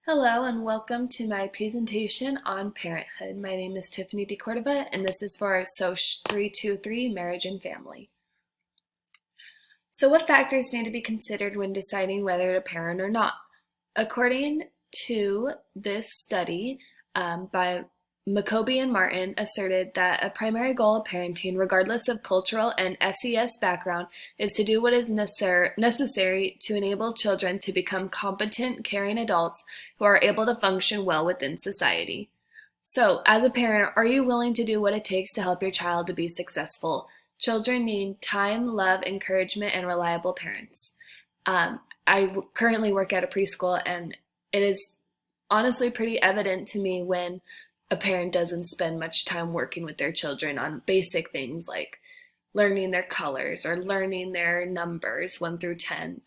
Hello and welcome to my presentation on parenthood. My name is Tiffany DeCordova and this is for our SOC 323 Marriage and Family. So what factors need to be considered when deciding whether to parent or not? According to this study by McCoby and Martin asserted that a primary goal of parenting, regardless of cultural and SES background, is to do what is necessary to enable children to become competent, caring adults who are able to function well within society. So, as a parent, are you willing to do what it takes to help your child to be successful? Children need time, love, encouragement, and reliable parents. I currently work at a preschool, and it is honestly pretty evident to me when a parent doesn't spend much time working with their children on basic things like learning their colors or learning their numbers 1 through 10.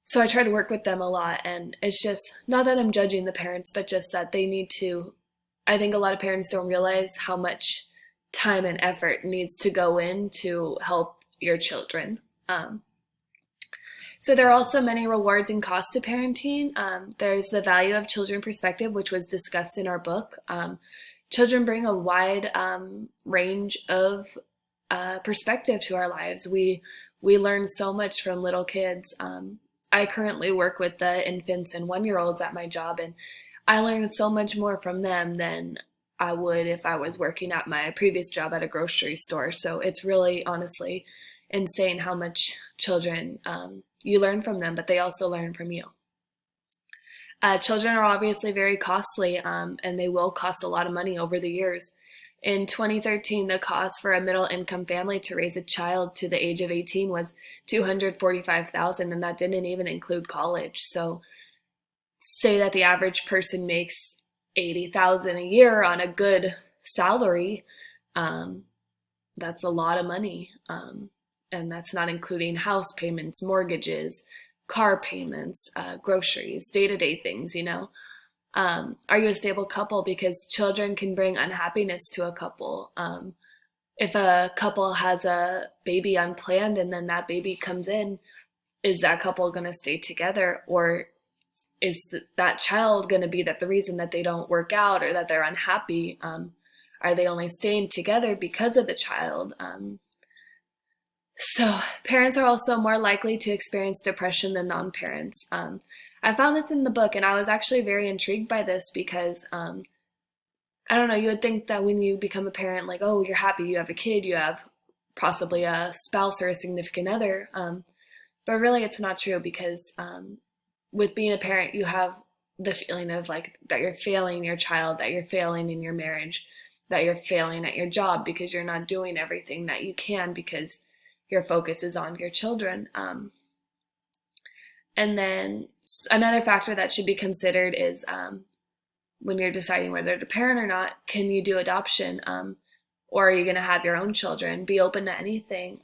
So I try to work with them a lot, and it's just not that I'm judging the parents, but just that they need to. I think a lot of parents don't realize how much time and effort needs to go in to help your children. So there are also many rewards and costs to parenting. There's the value of children perspective, which was discussed in our book. Children bring a wide range of perspective to our lives. We learn so much from little kids. I currently work with the infants and 1-year-olds at my job, and I learn so much more from them than I would if I was working at my previous job at a grocery store. So it's really honestly insane how much children you learn from them, but they also learn from you. Children are obviously very costly, and they will cost a lot of money over the years. In 2013, the cost for a middle-income family to raise a child to the age of 18 was $245,000, and that didn't even include college. So say that the average person makes $80,000 a year on a good salary, that's a lot of money. And that's not including house payments, mortgages, car payments, groceries, day-to-day things, Are you a stable couple? Because children can bring unhappiness to a couple. If a couple has a baby unplanned and then that baby comes in, is that couple going to stay together? Or is that child going to be the reason that they don't work out or that they're unhappy? Are they only staying together because of the child? So parents are also more likely to experience depression than non-parents. I found this in the book, and I was actually very intrigued by this because, I don't know, you would think that when you become a parent, like, oh, you're happy, you have a kid, you have possibly a spouse or a significant other. But really it's not true because with being a parent, you have the feeling of like that you're failing your child, that you're failing in your marriage, that you're failing at your job because you're not doing everything that you can because your focus is on your children. And then another factor that should be considered is when you're deciding whether to parent or not, can you do adoption? Or are you going to have your own children? Be open to anything.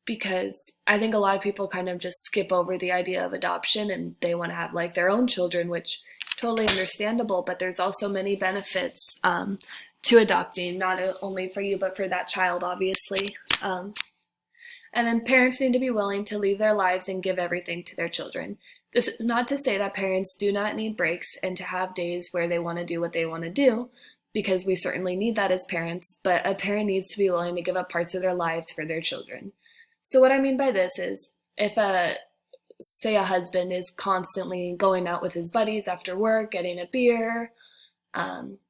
Because I think a lot of people kind of just skip over the idea of adoption and they want to have like their own children, which totally understandable, but there's also many benefits to adopting, not only for you, but for that child, obviously. And then parents need to be willing to leave their lives and give everything to their children. This is not to say that parents do not need breaks and to have days where they want to do what they want to do, because we certainly need that as parents, but a parent needs to be willing to give up parts of their lives for their children. So what I mean by this is if say a husband is constantly going out with his buddies after work, getting a beer,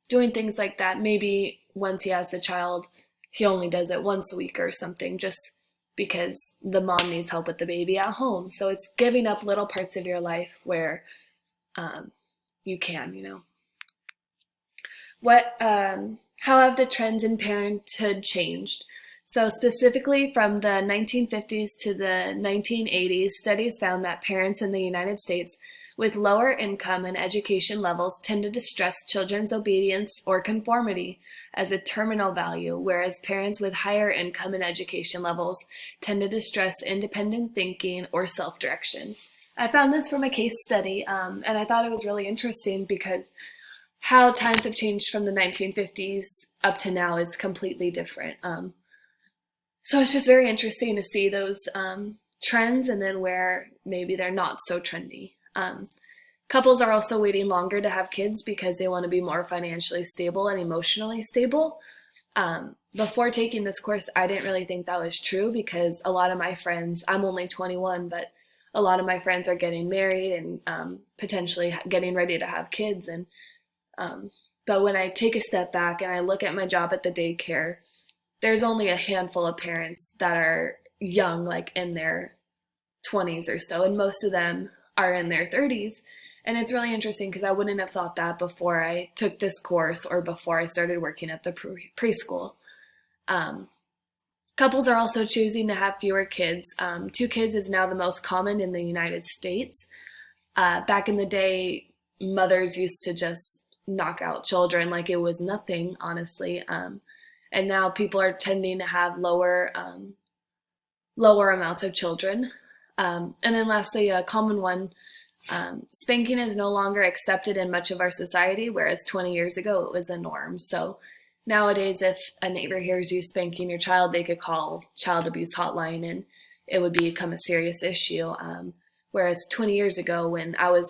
doing things like that. Maybe once he has a child, he only does it once a week or something just because the mom needs help with the baby at home. So it's giving up little parts of your life where you can. How have the trends in parenthood changed? So specifically from the 1950s to the 1980s, studies found that parents in the United States with lower income and education levels tended to stress children's obedience or conformity as a terminal value, whereas parents with higher income and education levels tended to stress independent thinking or self-direction. I found this from a case study, and I thought it was really interesting because how times have changed from the 1950s up to now is completely different. So it's just very interesting to see those trends and then where maybe they're not so trendy. Couples are also waiting longer to have kids because they want to be more financially stable and emotionally stable. Before taking this course, I didn't really think that was true because a lot of my friends, I'm only 21, but a lot of my friends are getting married and potentially getting ready to have kids. But when I take a step back and I look at my job at the daycare, there's only a handful of parents that are young, like in their 20s or so, and most of them are in their 30s. And it's really interesting because I wouldn't have thought that before I took this course or before I started working at the preschool. Couples are also choosing to have fewer kids. 2 kids is now the most common in the United States. Back in the day, mothers used to just knock out children like it was nothing, honestly. And now people are tending to have lower amounts of children. And then lastly, a common one, spanking is no longer accepted in much of our society, whereas 20 years ago it was a norm. So nowadays, if a neighbor hears you spanking your child, they could call child abuse hotline and it would become a serious issue. Whereas 20 years ago when I was,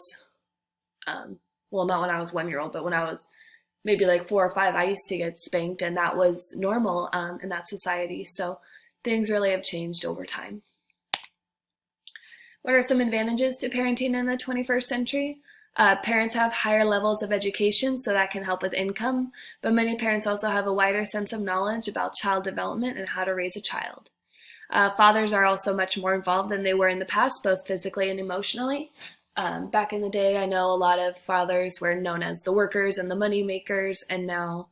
well, not when I was 1 year old, but when I was maybe like 4 or 5, I used to get spanked and that was normal in that society. So things really have changed over time. What are some advantages to parenting in the 21st century? Parents have higher levels of education, so that can help with income, but many parents also have a wider sense of knowledge about child development and how to raise a child. Fathers are also much more involved than they were in the past, both physically and emotionally. Back in the day, I know a lot of fathers were known as the workers and the money makers, and now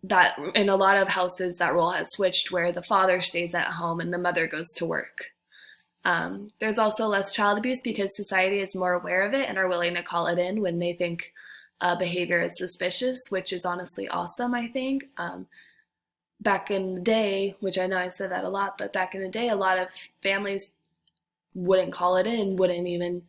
that in a lot of houses that role has switched where the father stays at home and the mother goes to work. There's also less child abuse because society is more aware of it and are willing to call it in when they think behavior is suspicious, which is honestly awesome, I think. Back in the day, which I know I said that a lot, but back in the day, a lot of families wouldn't call it in, wouldn't even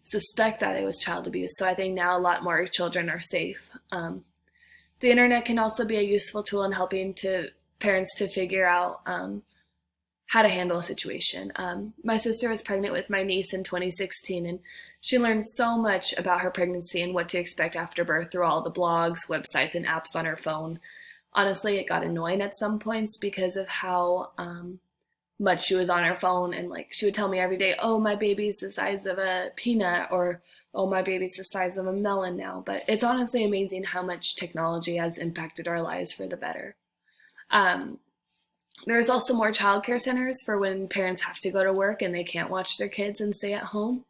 suspect that it was child abuse. So I think now a lot more children are safe. The internet can also be a useful tool in helping parents to figure out how to handle a situation. My sister was pregnant with my niece in 2016, and she learned so much about her pregnancy and what to expect after birth through all the blogs, websites, and apps on her phone. Honestly, it got annoying at some points because of how much she was on her phone, and like she would tell me every day, oh, my baby's the size of a peanut, or oh, my baby's the size of a melon now. But it's honestly amazing how much technology has impacted our lives for the better. There's also more childcare centers for when parents have to go to work and they can't watch their kids and stay at home.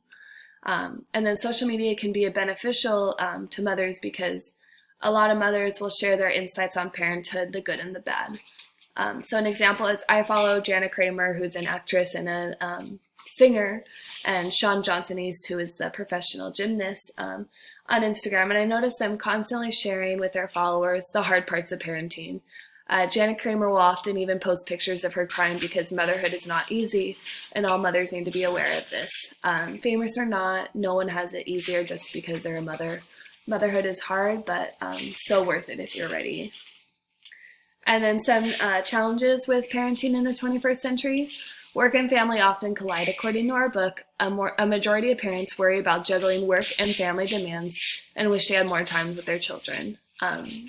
And then social media can be beneficial to mothers because a lot of mothers will share their insights on parenthood, the good and the bad. So an example is I follow Jana Kramer, who's an actress and a singer, and Sean Johnson East, who is the professional gymnast, on Instagram. And I noticed them constantly sharing with their followers the hard parts of parenting. Janet Kramer will often even post pictures of her crying because motherhood is not easy, and all mothers need to be aware of this. Famous or not, no one has it easier just because they're a mother. Motherhood is hard, but so worth it if you're ready. And then some challenges with parenting in the 21st century. Work and family often collide. According to our book, a majority of parents worry about juggling work and family demands and wish they had more time with their children.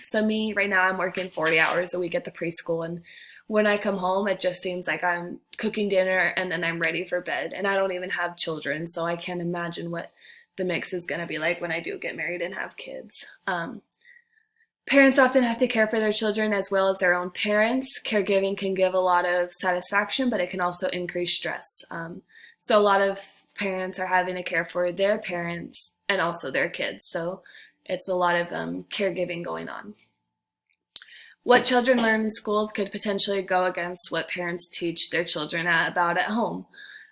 So me, right now, I'm working 40 hours a week at the preschool, and when I come home, it just seems like I'm cooking dinner and then I'm ready for bed, and I don't even have children, so I can't imagine what the mix is going to be like when I do get married and have kids. Parents often have to care for their children as well as their own parents. Caregiving can give a lot of satisfaction, but it can also increase stress. So a lot of parents are having to care for their parents and also their kids, so it's a lot of caregiving going on. What children learn in schools could potentially go against what parents teach their children about at home.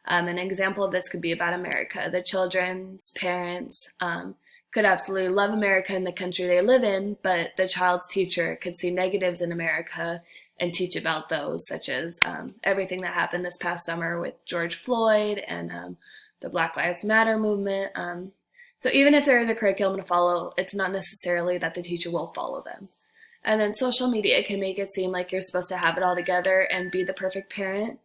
An example of this could be about America. The children's parents could absolutely love America and the country they live in, but the child's teacher could see negatives in America and teach about those, such as everything that happened this past summer with George Floyd and the Black Lives Matter movement. So even if there is a curriculum to follow, it's not necessarily that the teacher will follow them. And then social media can make it seem like you're supposed to have it all together and be the perfect parent.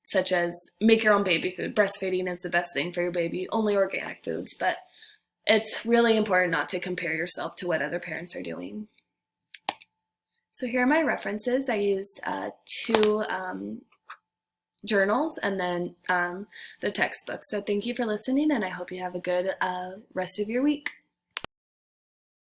such as make your own baby food. Breastfeeding is the best thing for your baby, only organic foods, but it's really important not to compare yourself to what other parents are doing. So here are my references. I used two journals and then the textbook. So thank you for listening, and I hope you have a good rest of your week.